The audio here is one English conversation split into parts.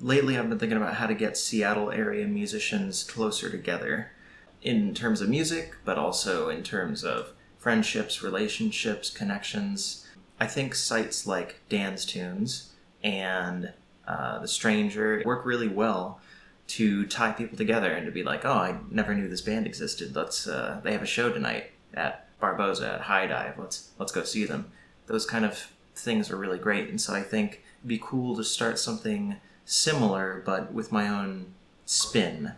lately I've been thinking about how to get Seattle area musicians closer together in terms of music, but also in terms of friendships, relationships, connections. I think sites like Dan's Tunes and The Stranger work really well to tie people together and to be like, oh, I never knew this band existed. They have a show tonight at Barboza at High Dive. Let's go see them. Those kind of things are really great, and so I think it'd be cool to start something similar, but with my own spin.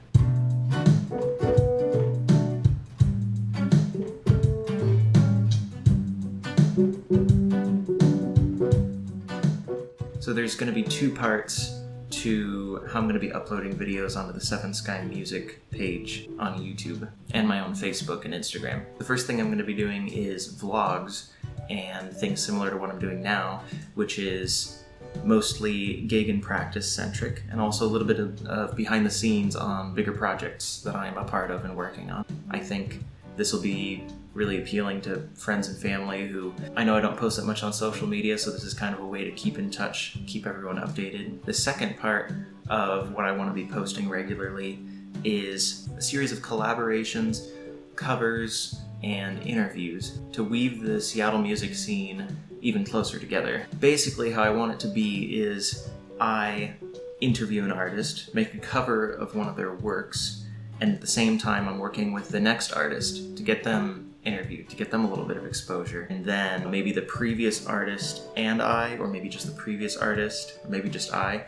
So there's going to be two parts to how I'm going to be uploading videos onto the Seven Sky Music page on YouTube and my own Facebook and Instagram. The first thing I'm going to be doing is vlogs and things similar to what I'm doing now, which is mostly gig and practice centric, and also a little bit of behind the scenes on bigger projects that I'm a part of and working on. I think this will be really appealing to friends and family who, I know I don't post that much on social media, so this is kind of a way to keep in touch, keep everyone updated. The second part of what I want to be posting regularly is a series of collaborations, covers, and interviews to weave the Seattle music scene even closer together. Basically, how I want it to be is I interview an artist, make a cover of one of their works, and at the same time I'm working with the next artist to get them interviewed, to get them a little bit of exposure. And then maybe the previous artist and I, or maybe just the previous artist, or maybe just I,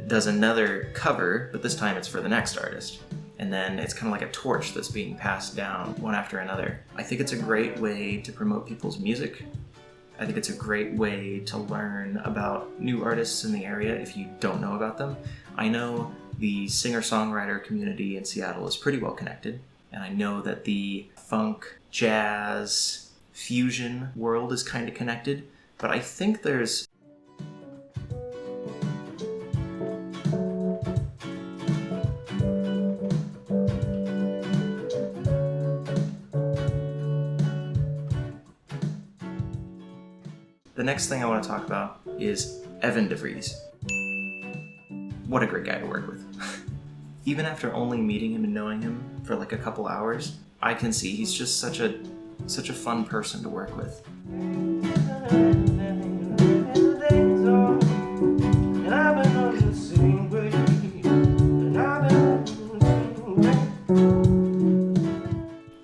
does another cover, but this time it's for the next artist. And then it's kind of like a torch that's being passed down one after another. I think it's a great way to promote people's music. I think it's a great way to learn about new artists in the area if you don't know about them. I know the singer-songwriter community in Seattle is pretty well connected, and I know that the funk, jazz, fusion world is kind of connected, but I think there's The next thing I want to talk about is Evan DeVries. What a great guy to work with. Even after only meeting him and knowing him for like a couple hours, I can see he's just such a fun person to work with.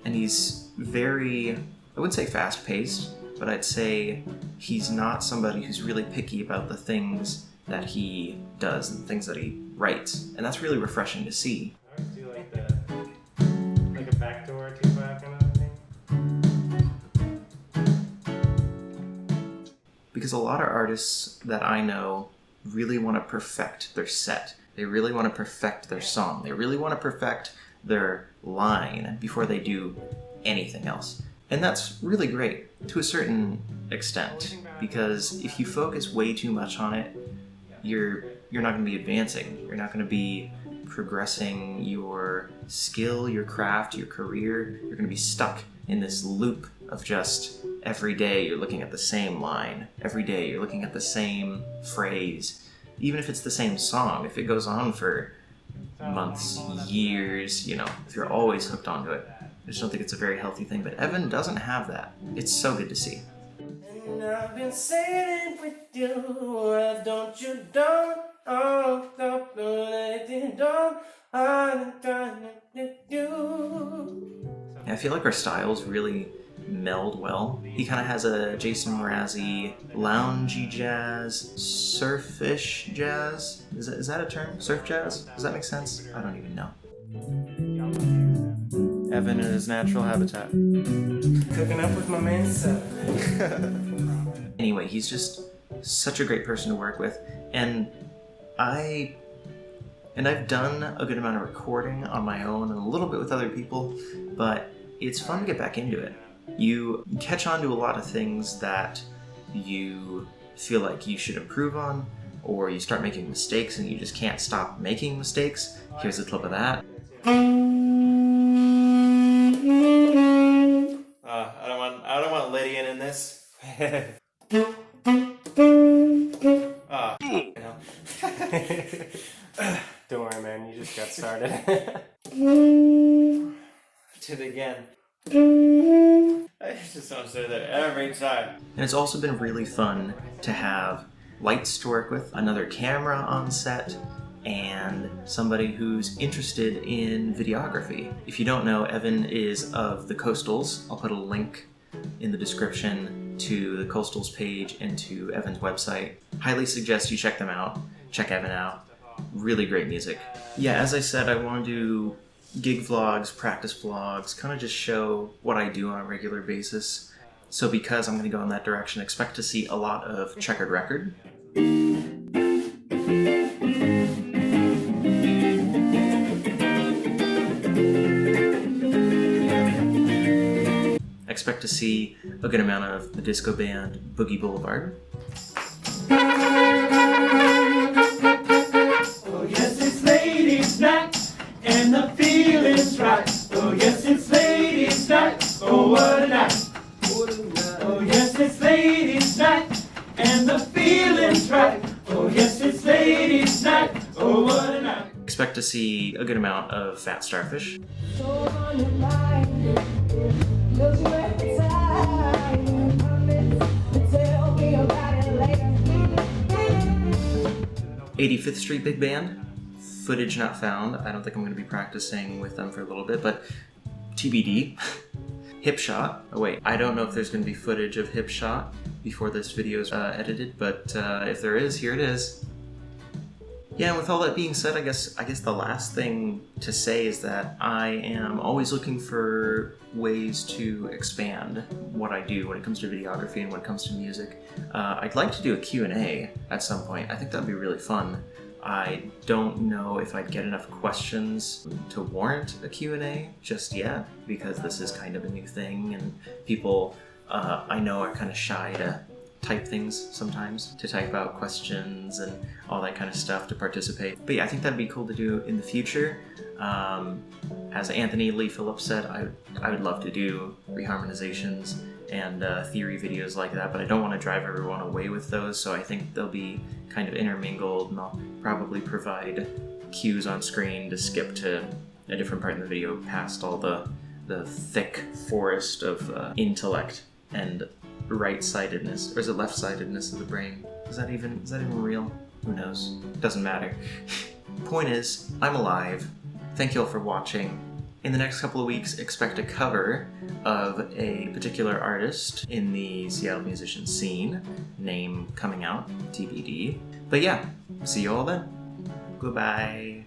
And he's very, I wouldn't say fast-paced, but I'd say he's not somebody who's really picky about the things that he does and the things that he writes. And that's really refreshing to see. I always do like a backdoor 2/5 kind of thing. Because a lot of artists that I know really want to perfect their set. They really want to perfect their song. They really want to perfect their line before they do anything else. And that's really great to a certain extent, because if you focus way too much on it, you're not going to be advancing. You're not going to be progressing your skill, your craft, your career. You're going to be stuck in this loop of just every day you're looking at the same line. Every day you're looking at the same phrase. Even if it's the same song, if it goes on for months, years, if you're always hooked onto it, I just don't think it's a very healthy thing, but Evan doesn't have that. It's so good to see. And I've been sailing with you, don't you I feel like our styles really meld well. He kind of has a Jason Mrazzi, loungy jazz, surfish jazz. Is that a term? Surf jazz? Does that make sense? I don't even know. Evan in his natural habitat. Cooking up with my man Seven. Anyway, he's just such a great person to work with, and I've done a good amount of recording on my own and a little bit with other people, but it's fun to get back into it. You catch on to a lot of things that you feel like you should improve on, or you start making mistakes and you just can't stop making mistakes. Here's a clip of that. I don't want Lydian in this. Don't worry, man. You just got started. Did it again. I just don't say that every time. And it's also been really fun to have lights to work with, another camera on set, and somebody who's interested in videography. If you don't know, Evan is of the Coastals. I'll put a link in the description to the Coastals page and to Evan's website. Highly suggest you check them out. Check Evan out. Really great music. Yeah, as I said, I want to do gig vlogs, practice vlogs, kind of just show what I do on a regular basis. So because I'm going to go in that direction, expect to see a lot of checkered record. Expect to see a good amount of the disco band Boogie Boulevard. Oh yes, it's ladies' night, and the feeling's right. Oh yes, it's ladies' night. Oh what a night. Oh yes, it's ladies' night, and the feeling's right. Oh yes, it's ladies' night. Oh what a night. Expect to see a good amount of Fat Starfish. 85th Street Big Band, footage not found. I don't think I'm going to be practicing with them for a little bit, but TBD. Hip Shot. Oh wait, I don't know if there's going to be footage of Hip Shot before this video is edited, but if there is, here it is. Yeah, and with all that being said, I guess the last thing to say is that I am always looking for ways to expand what I do when it comes to videography and when it comes to music. I'd like to do a Q&A at some point. I think that'd be really fun. I don't know if I'd get enough questions to warrant a Q&A just yet, because this is kind of a new thing, and people I know are kind of shy to type things sometimes, to type out questions and all that kind of stuff to participate. But yeah, I think that'd be cool to do in the future. As Anthony Lee Phillips said, I would love to do reharmonizations and theory videos like that, but I don't want to drive everyone away with those, so I think they'll be kind of intermingled, and I'll probably provide cues on screen to skip to a different part in the video past all the thick forest of intellect and right-sidedness, or is it left-sidedness of the brain? Is that even real? Who knows? Doesn't matter. Point is, I'm alive. Thank you all for watching. In the next couple of weeks, expect a cover of a particular artist in the Seattle musician scene. Name coming out, TBD. But yeah, see you all then. Goodbye.